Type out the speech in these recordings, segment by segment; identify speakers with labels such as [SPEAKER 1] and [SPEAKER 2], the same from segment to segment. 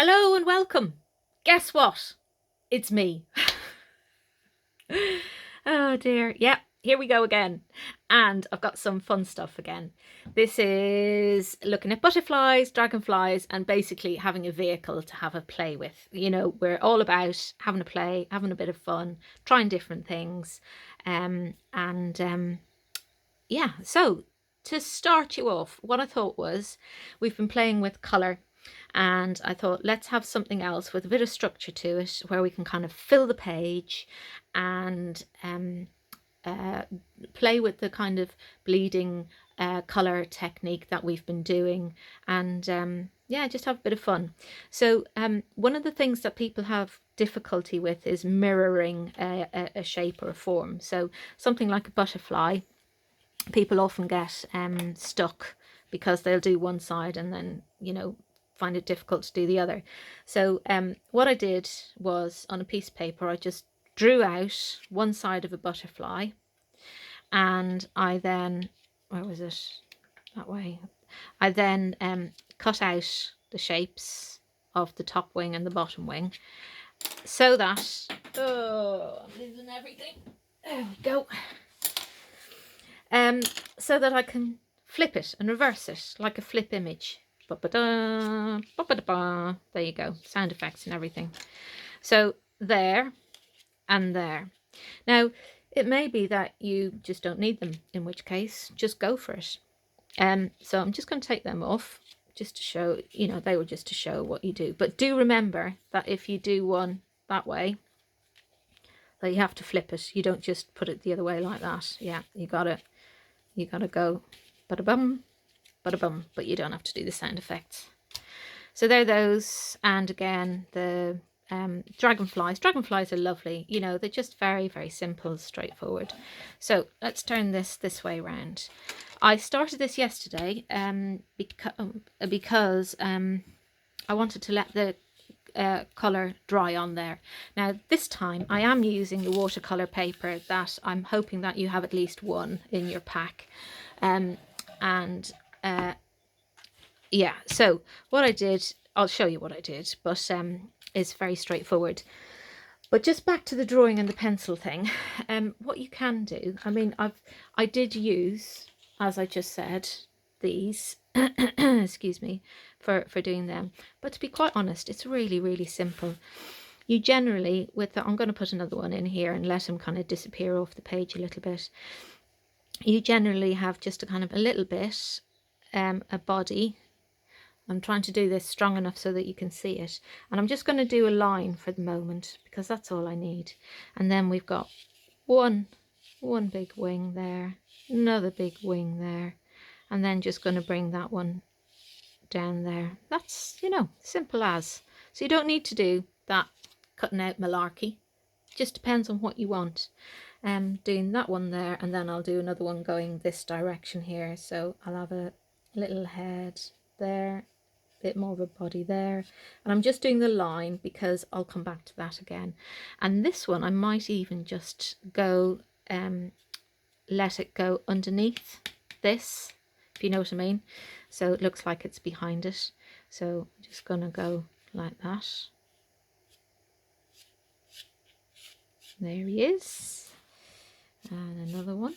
[SPEAKER 1] Hello and welcome. Guess what? It's me. Oh dear. Yep, here we go again. And I've got some fun stuff again. This is looking at butterflies, dragonflies, and basically having a vehicle to have a play with. You know, we're all about having a play, having a bit of fun, trying different things. Yeah, so to start you off, what I thought was we've been playing with colour, and I thought let's have something else with a bit of structure to it where we can kind of fill the page and uh, play with the kind of bleeding colour technique that we've been doing, and yeah, just have a bit of fun. So one of the things that people have difficulty with is mirroring a shape or a form. So something like a butterfly, people often get stuck because they'll do one side and then, you know, find it difficult to do the other. So what I did was, on a piece of paper, I just drew out one side of a butterfly, and I then, where was it? That way. I then cut out the shapes of the top wing and the bottom wing so that, oh, I'm losing everything. There we go. So that I can flip it and reverse it like a flip image. Ba-ba-da, ba-ba-da-ba. There you go, sound effects and everything. So there and there. Now, it may be that you just don't need them, in which case, just go for it. So I'm just going to take them off just to show, you know, they were just to show what you do. But do remember that if you do one that way, that you have to flip it. You don't just put it the other way like that. Yeah, you gotta go ba-da-bum, ba-da-bum, but you don't have to do the sound effects. So there are those, and again, the dragonflies. Dragonflies are lovely, you know, they're just very, very simple, straightforward. So let's turn this way around. I started this yesterday because I wanted to let the colour dry on there. Now this time I am using the watercolour paper that I'm hoping that you have at least one in your pack. Yeah, so what I did, I'll show you what I did, but it's very straightforward. But just back to the drawing and the pencil thing, what you can do, I mean, I did use, as I just said, these, excuse me, for doing them. But to be quite honest, it's really, really simple. You generally, I'm going to put another one in here and let them kind of disappear off the page a little bit. You generally have just a kind of a little bit, a body. I'm trying to do this strong enough so that you can see it. And I'm just going to do a line for the moment because that's all I need. And then we've got one big wing there, another big wing there, and then just going to bring that one down there. That's, you know, simple as. So you don't need to do that cutting out malarkey. It just depends on what you want. Doing that one there, and then I'll do another one going this direction here. So I'll have a little head there, bit more of a body there, and I'm just doing the line because I'll come back to that again. And this one I might even just go let it go underneath this, if you know what I mean, so it looks like it's behind it. So I'm just gonna go like that. There he is, and another one,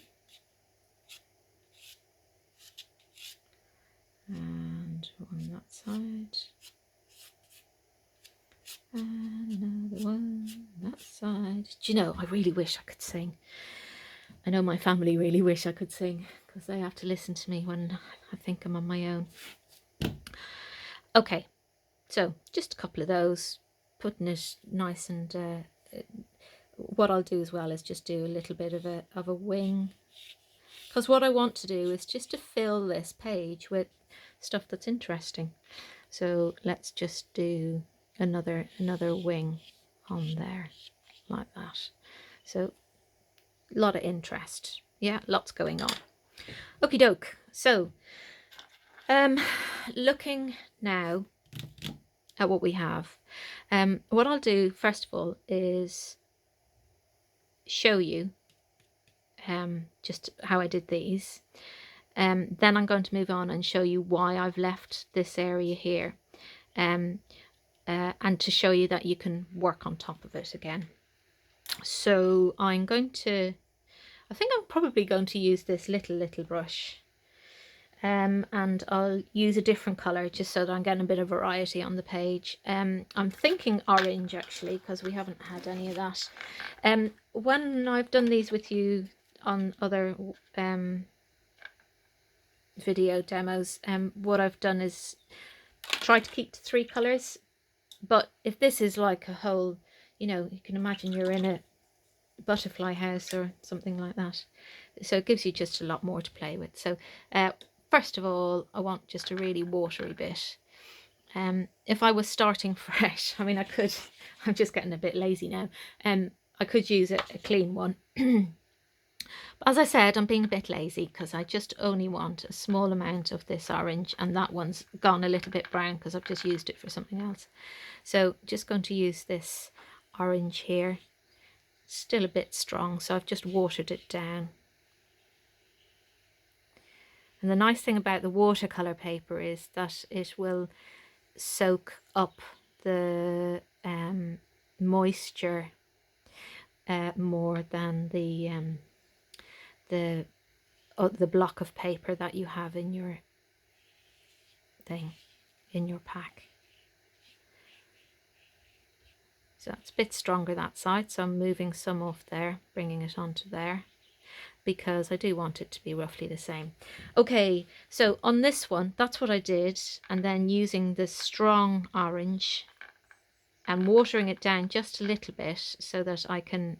[SPEAKER 1] and on that side, and another one on that side. Do you know, I really wish I could sing. I know my family really wish I could sing because they have to listen to me when I think I'm on my own. Okay, so just a couple of those, putting it nice, and what I'll do as well is just do a little bit of a wing, because what I want to do is just to fill this page with stuff that's interesting. So let's just do another wing on there like that. So a lot of interest, yeah, lots going on. Okie doke. So looking now at what we have, what I'll do first of all is show you just how I did these. Then I'm going to move on and show you why I've left this area here. and to show you that you can work on top of it again. So I'm going to, I think I'm probably going to use this little brush, and I'll use a different colour just so that I'm getting a bit of variety on the page. I'm thinking orange actually, because we haven't had any of that. When I've done these with you on other video demos, what I've done is try to keep to 3 colours. But if this is like a whole, you know, you can imagine you're in a butterfly house or something like that. So it gives you just a lot more to play with. So first of all, I want just a really watery bit. If I was starting fresh, I mean, I could, I'm just getting a bit lazy now. I could use a clean one. But as I said, I'm being a bit lazy because I just only want a small amount of this orange, and that one's gone a little bit brown because I've just used it for something else. So just going to use this orange here. Still a bit strong, so I've just watered it down. And the nice thing about the watercolor paper is that it will soak up the moisture more than the block of paper that you have in your thing, in your pack. So it's a bit stronger that side, so I'm moving some off there, bringing it onto there, because I do want it to be roughly the same. Okay, so on this one, that's what I did, and then using the strong orange and watering it down just a little bit so that I can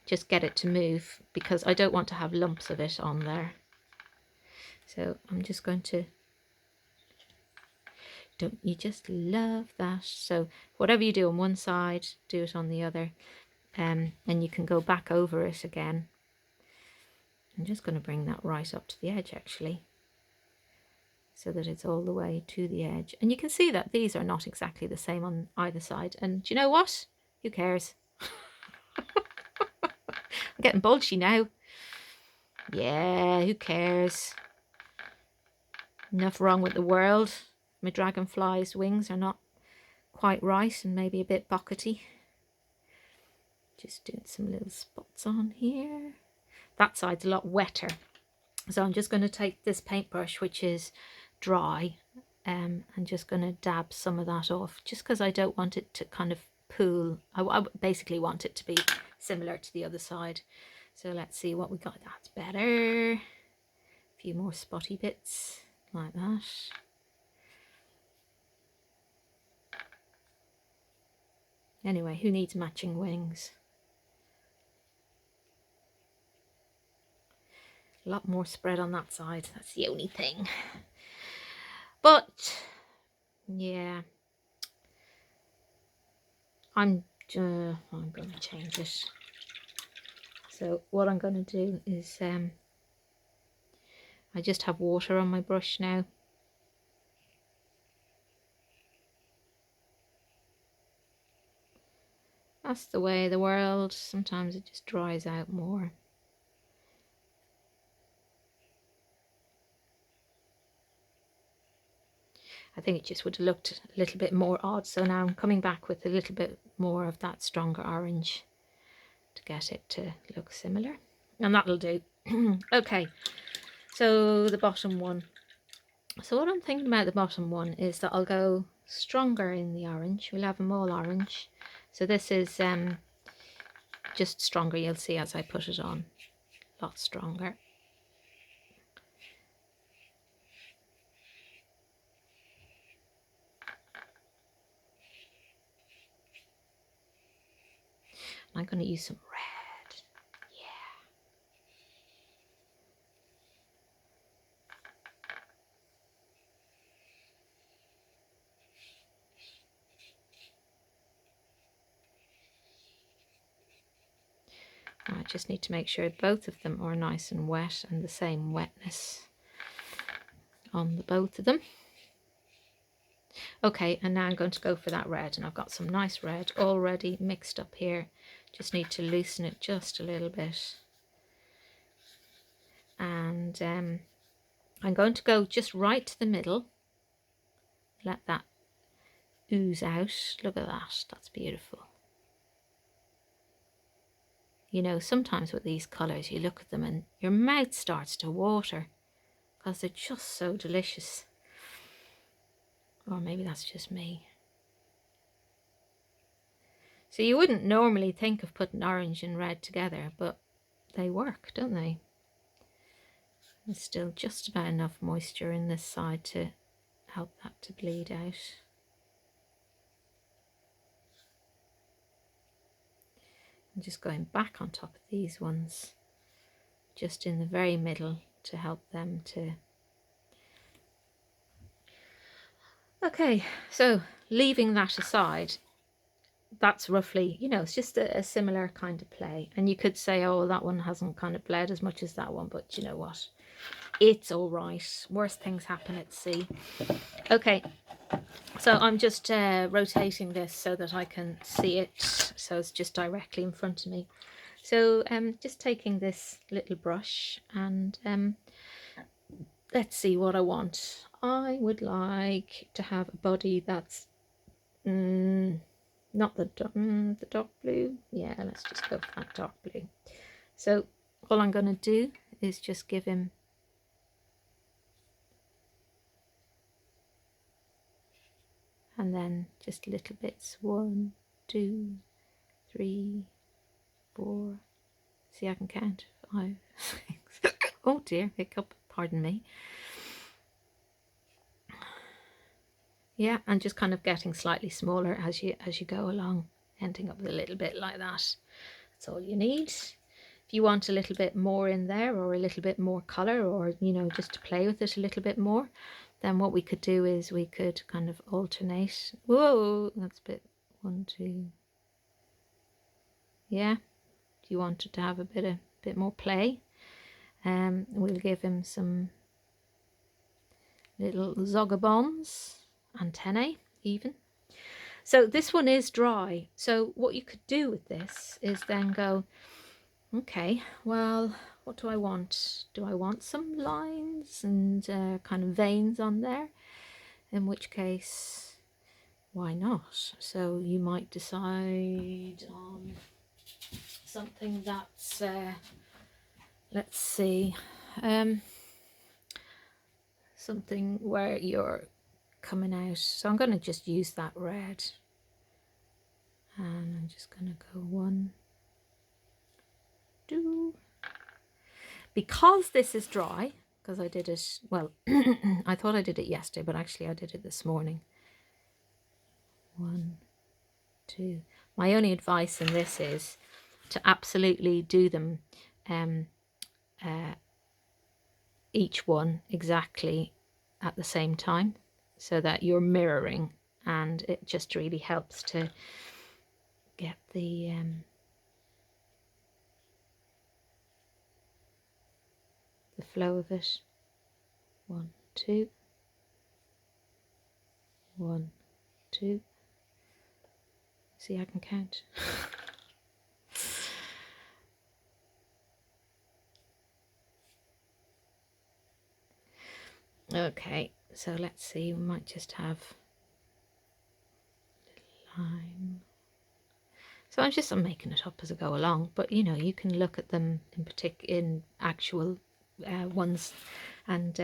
[SPEAKER 1] just get it to move, because I don't want to have lumps of it on there. So I'm just going to, don't you just love that? So whatever you do on one side, do it on the other, and you can go back over it again. I'm just going to bring that right up to the edge actually, so that it's all the way to the edge. And you can see that these are not exactly the same on either side. And do you know what? Who cares? I'm getting bulgy now. Yeah, who cares? Enough wrong with the world. My dragonfly's wings are not quite right and maybe a bit buckety. Just doing some little spots on here. That side's a lot wetter. So I'm just going to take this paintbrush, which is dry, and just going to dab some of that off, just because I don't want it to kind of pool. I basically want it to be similar to the other side. So let's see what we got. That's better. A few more spotty bits like that. Anyway, who needs matching wings? A lot more spread on that side. That's the only thing. But yeah, I'm going to change it. So what I'm going to do is I just have water on my brush now. That's the way of the world. Sometimes it just dries out more. I think it just would have looked a little bit more odd. So now I'm coming back with a little bit more of that stronger orange to get it to look similar. And that'll do. Okay, so the bottom one. So what I'm thinking about the bottom one is that I'll go stronger in the orange. We'll have them all orange. So this is just stronger, you'll see as I put it on. A lot stronger. I'm going to use some red. Yeah. I just need to make sure both of them are nice and wet and the same wetness on the both of them. Okay, and now I'm going to go for that red, and I've got some nice red already mixed up here. Just need to loosen it just a little bit. And I'm going to go just right to the middle. Let that ooze out. Look at that, that's beautiful. You know, sometimes with these colours you look at them and your mouth starts to water because they're just so delicious. Or maybe that's just me. So you wouldn't normally think of putting orange and red together, but they work, don't they? There's still just about enough moisture in this side to help that to bleed out. I'm just going back on top of these ones, just in the very middle, to help them to... Okay, so leaving that aside, that's roughly, you know, it's just a similar kind of play. And you could say, oh, that one hasn't kind of bled as much as that one, but you know what? It's all right. Worst things happen at sea. Okay, so I'm just rotating this so that I can see it, so it's just directly in front of me. So just taking this little brush and let's see what I want. I would like to have a body that's not the dark blue. Yeah, let's just go for that dark blue. So all I'm going to do is just give him and then just little bits. 1, 2, 3, 4. See, I can count. 5, 6. Oh dear, hiccup. Pardon me. Yeah, and just kind of getting slightly smaller as you go along, ending up with a little bit like that. That's all you need. If you want a little bit more in there, or a little bit more colour, or you know, just to play with it a little bit more, then what we could do is we could kind of alternate. Whoa, that's a bit 1, 2. Yeah, if you wanted to have a bit more play, we'll give him some little zogabons, antennae even. So this one is dry, so what you could do with this is then go, okay, well, what do I want? Do I want some lines and kind of veins on there? In which case, why not? So you might decide on something that's, let's see, something where you're coming out. So I'm going to just use that red, and I'm just going to go 1, 2. Because this is dry, because I did it, well, I thought I did it yesterday, but actually I did it this morning. 1, 2. My only advice in this is to absolutely do them each one exactly at the same time, so that you're mirroring, and it just really helps to get the flow of it. 1, 2, 1, 2. See, I can count. Okay, so let's see, we might just have a little line. So I'm making it up as I go along, but you know, you can look at them in actual ones and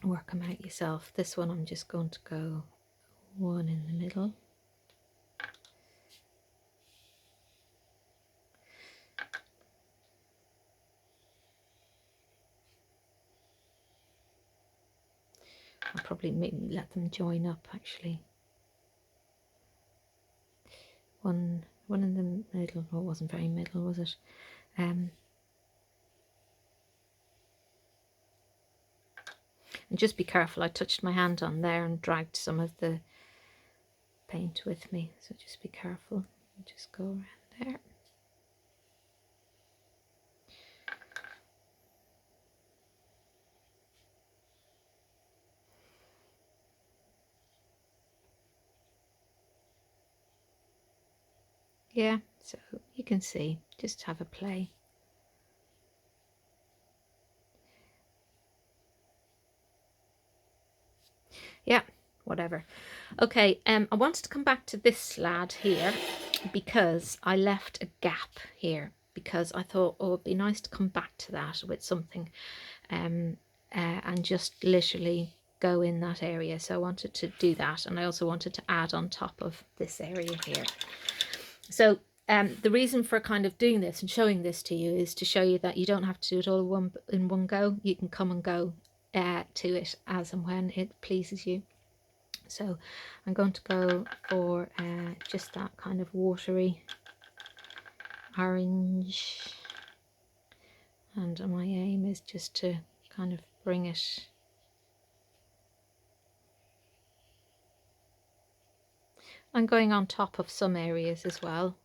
[SPEAKER 1] work them out yourself. This one I'm just going to go 1 in the middle. I'll probably maybe let them join up actually. 1 in the middle. Oh, it wasn't very middle, was it? And just be careful, I touched my hand on there and dragged some of the paint with me, so just be careful. Just go around there. Yeah, so you can see, just have a play. Yeah, whatever. Okay, I wanted to come back to this slad here because I left a gap here, because I thought, oh, it'd be nice to come back to that with something, and just literally go in that area. So I wanted to do that, and I also wanted to add on top of this area here. So the reason for kind of doing this and showing this to you is to show you that you don't have to do it all in one go. You can come and go to it as and when it pleases you. So I'm going to go for just that kind of watery orange, and my aim is just to kind of bring it I'm going on top of some areas as well.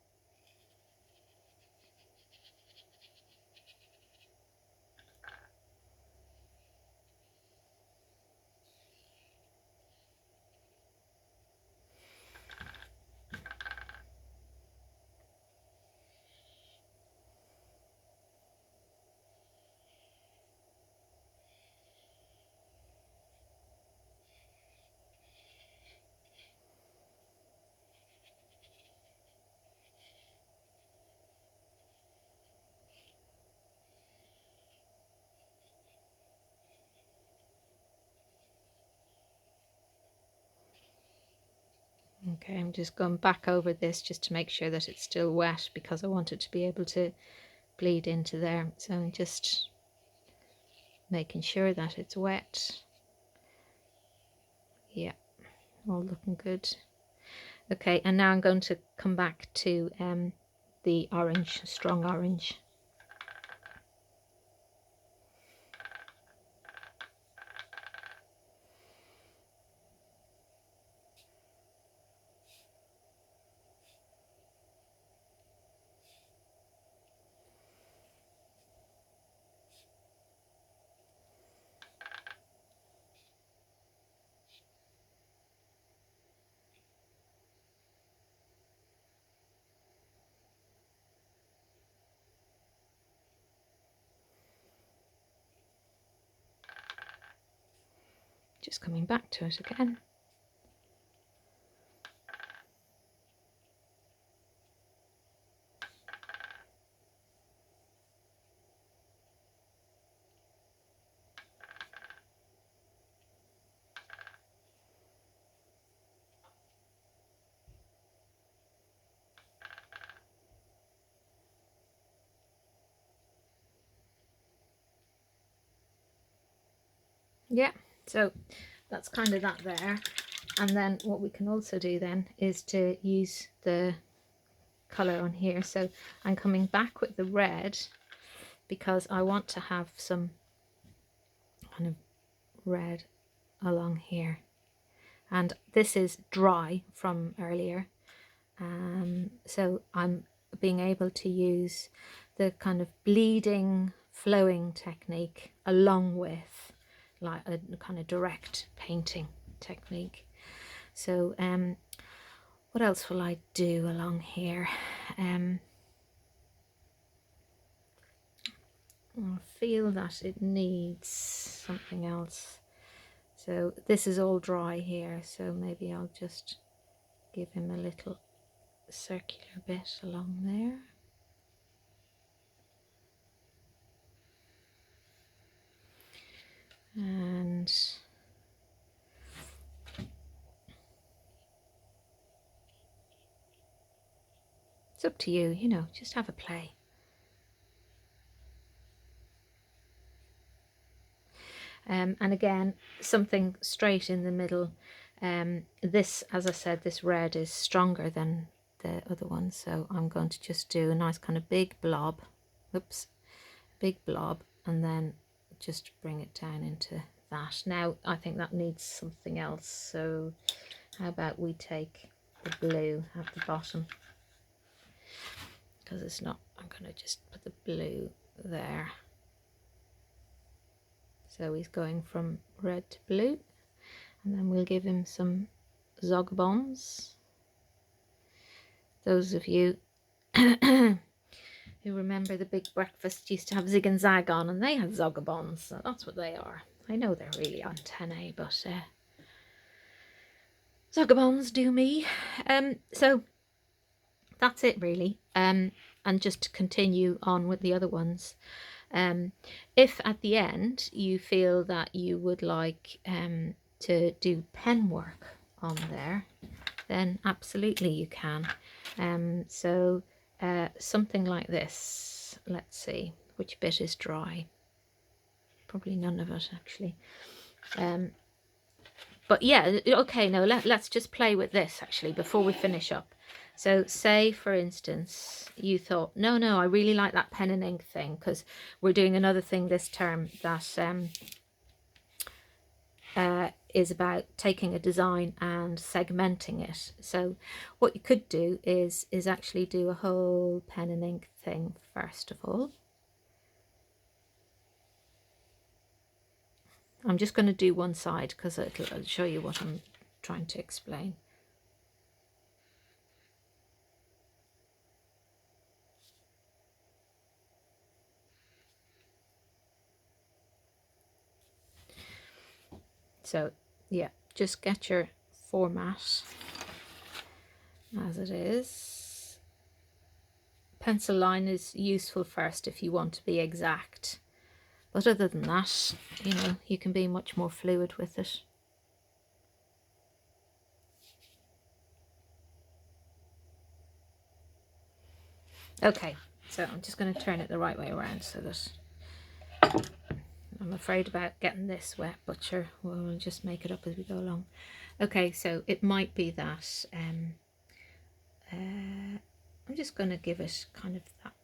[SPEAKER 1] Okay, I'm just going back over this just to make sure that it's still wet, because I want it to be able to bleed into there. So I'm just making sure that it's wet. Yeah, all looking good. Okay, and now I'm going to come back to the orange, strong orange. Just coming back to it again. Yeah, so that's kind of that there. And then what we can also do then is to use the colour on here. So I'm coming back with the red because I want to have some kind of red along here. And this is dry from earlier. So I'm being able to use the kind of bleeding, flowing technique along with like a kind of direct painting technique. So what else will I do along here? I feel that it needs something else. So this is all dry here, so maybe I'll just give him a little circular bit along there. And it's up to you, you know, just have a play. And again, something straight in the middle. This, as I said, this red is stronger than the other one, so I'm going to just do a nice kind of big blob. Oops, big blob, and then just bring it down into that. Now I think that needs something else, so how about we take the blue at the bottom, because it's not, I'm going to just put the blue there. So he's going from red to blue, and then we'll give him some zogbombs. Those of you who remember the Big Breakfast used to have Zig and Zag on, and they had zogabons, so that's what they are. I know they're really antennae, but Vagabonds do me. So that's it really. And just to continue on with the other ones. If at the end you feel that you would like to do pen work on there, then absolutely you can. So something like this. Let's see which bit is dry. Probably none of it actually. But yeah, okay, no, let's just play with this actually before we finish up. So say, for instance, you thought, no, I really like that pen and ink thing, because we're doing another thing this term that is about taking a design and segmenting it. So what you could do is actually do a whole pen and ink thing first of all. I'm just going to do one side because it'll show you what I'm trying to explain. So yeah, just get your format as it is. Pencil line is useful first if you want to be exact, but other than that, you know, you can be much more fluid with it. Okay, so I'm just going to turn it the right way around so that I'm afraid about getting this wet, but sure, we'll just make it up as we go along. Okay, so it might be that I'm just going to give it kind of that.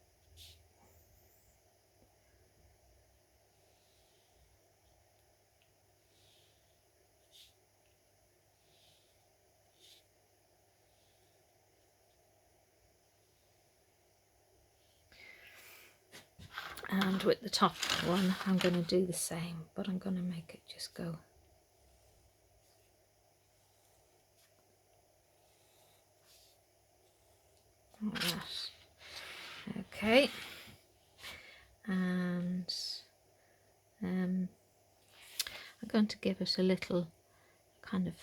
[SPEAKER 1] And with the top one, I'm going to do the same, but I'm going to make it just go. Like that. Okay. And I'm going to give it a little kind of,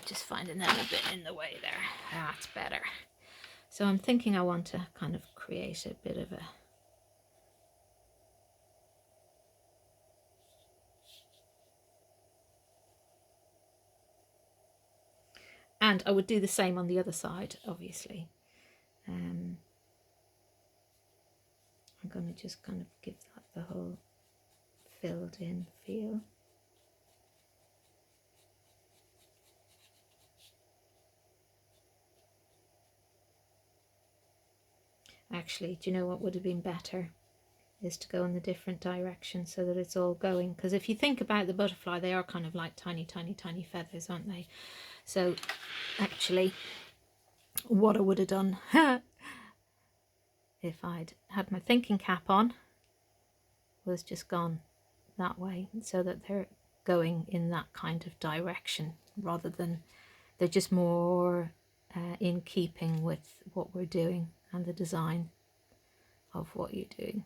[SPEAKER 1] just finding that a bit in the way there. That's better. So I'm thinking I want to kind of create a bit of a and I would do the same on the other side, obviously. I'm going to just kind of give that the whole filled in feel. Actually, do you know what would have been better? Is to go in the different direction so that it's all going. Because if you think about the butterfly, they are kind of like tiny, tiny, tiny feathers, aren't they? So actually, what I would have done if I'd had my thinking cap on was just gone that way so that they're going in that kind of direction rather than they're just more in keeping with what we're doing and the design of what you're doing.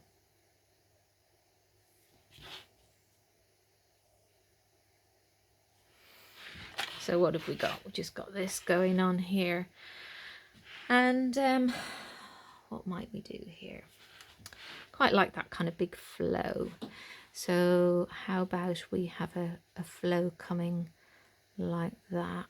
[SPEAKER 1] So what have we got? We've just got this going on here. And what might we do here? Quite like that kind of big flow. So how about we have a flow coming like that.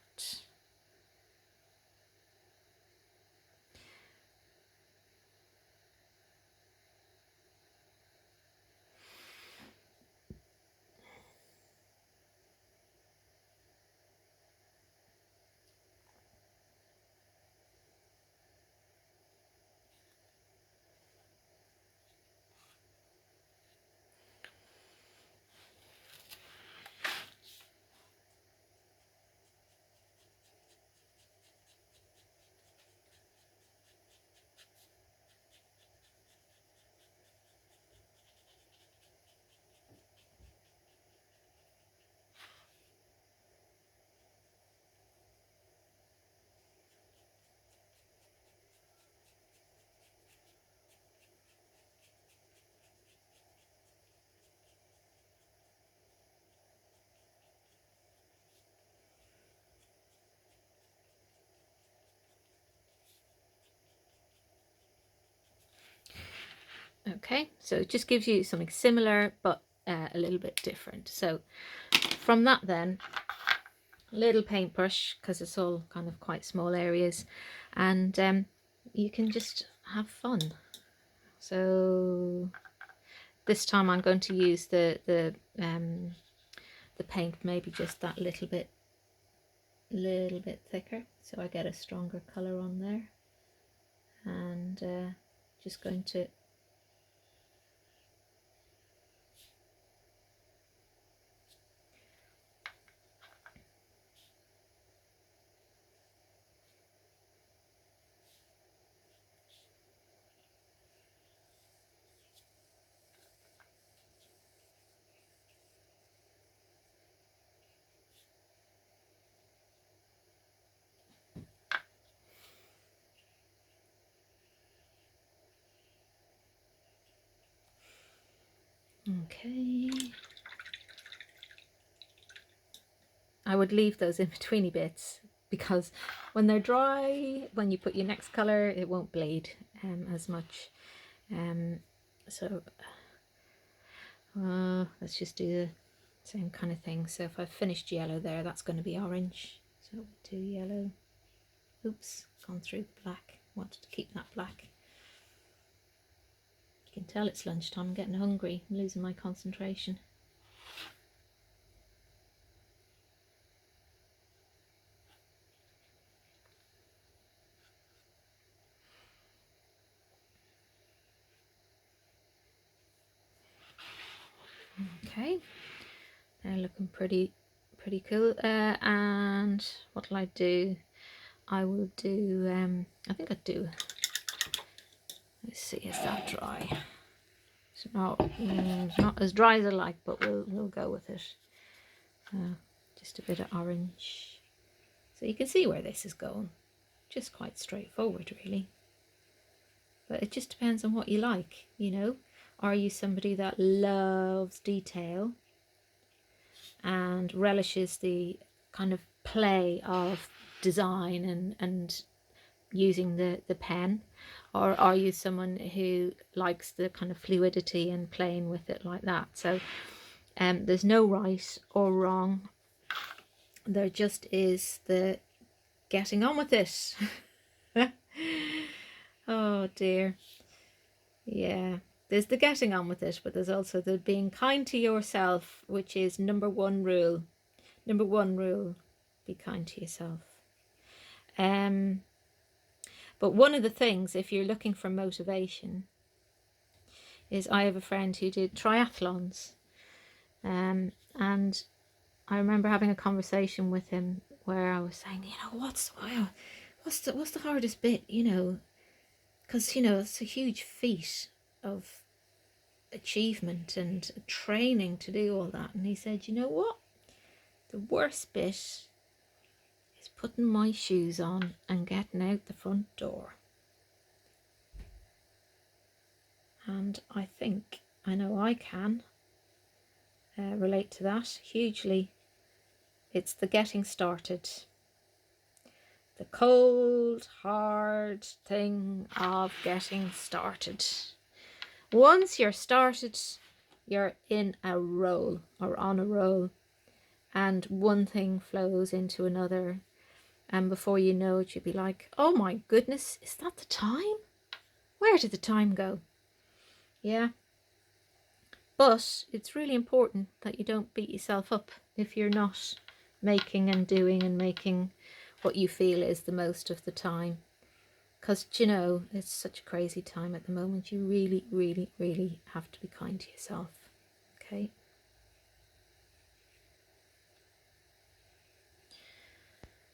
[SPEAKER 1] Okay, so it just gives you something similar but a little bit different. So from that then, little paintbrush, because it's all kind of quite small areas, and you can just have fun. So this time I'm going to use the paint maybe just that little bit thicker, so I get a stronger colour on there, and just going to okay. I would leave those in-betweeny bits because when they're dry, when you put your next colour, it won't bleed as much. So let's just do the same kind of thing. So if I've finished yellow there, that's going to be orange. So do yellow. Oops, gone through black. Wanted to keep that black. You can tell it's lunchtime. I'm getting hungry. I'm losing my concentration. Okay, they're looking pretty cool. And what'll I do? I will do. I think I'd do. Let's see, is that dry? It's not as dry as I like, but we'll go with it. Just a bit of orange, so you can see where this is going. Just quite straightforward, really. But it just depends on what you like, you know. Are you somebody that loves detail and relishes the kind of play of design and using the pen, or are you someone who likes the kind of fluidity and playing with it like that? So there's no right or wrong. There just is the getting on with it. Oh dear. Yeah, there's the getting on with it, but there's also the being kind to yourself, which is number one rule. Number one rule, be kind to yourself. But one of the things, if you're looking for motivation, is I have a friend who did triathlons, and I remember having a conversation with him where I was saying, you know, what's the hardest bit, you know, because you know it's a huge feat of achievement and training to do all that. And he said, you know what, the worst bit is putting my shoes on and getting out the front door. And I think I know I can relate to that hugely. It's the getting started, the cold hard thing of getting started. Once you're started, you're in a roll or on a roll, and one thing flows into another, and before you know it, you'll be like, oh my goodness, is that the time? Where did the time go? Yeah. But it's really important that you don't beat yourself up if you're not making and doing and making what you feel is the most of the time. Because, you know, it's such a crazy time at the moment. You really, really, really have to be kind to yourself. Okay.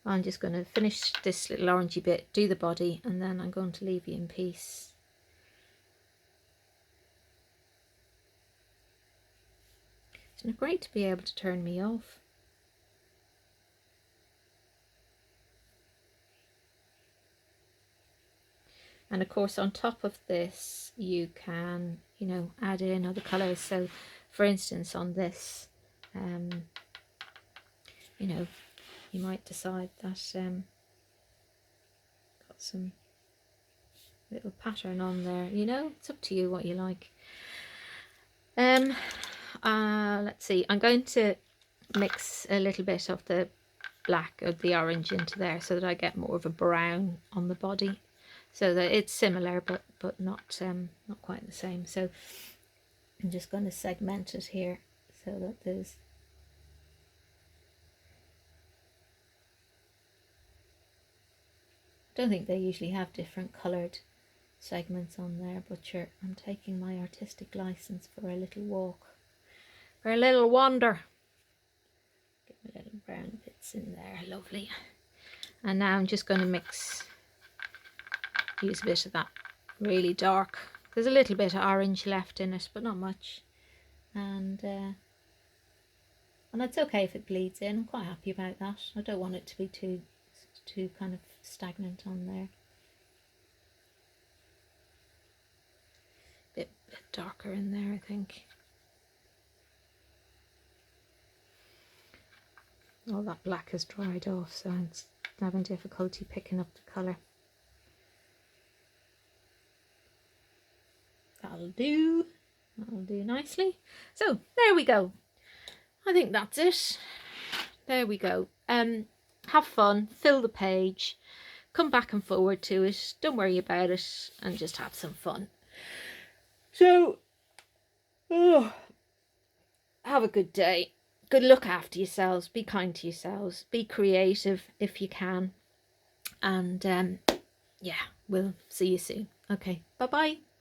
[SPEAKER 1] I'm just going to finish this little orangey bit, do the body, and then I'm going to leave you in peace. Isn't it great to be able to turn me off? And of course, on top of this, you can, you know, add in other colours. So, for instance, on this, you know, you might decide that got some little pattern on there, you know, it's up to you what you like. Let's see, I'm going to mix a little bit of the black or the orange into there so that I get more of a brown on the body, so that it's similar but not quite the same. So I'm just going to segment it here so that there's don't think they usually have different coloured segments on there, but sure, I'm taking my artistic license for a little walk, for a little wander. Get my little brown bits in there, lovely. And now I'm just going to use a bit of that really dark. There's a little bit of orange left in it, but not much. And it's okay if it bleeds in. I'm quite happy about that. I don't want it to be too kind of stagnant on there. Bit darker in there, I think. All that black has dried off, so I'm having difficulty picking up the colour. That'll do nicely. So there we go. I think that's it. There we go. Have fun, fill the page, come back and forward to it, don't worry about it, and just have some fun. So, have a good day. Good, look after yourselves, be kind to yourselves, be creative if you can, and yeah, we'll see you soon. Okay, bye bye.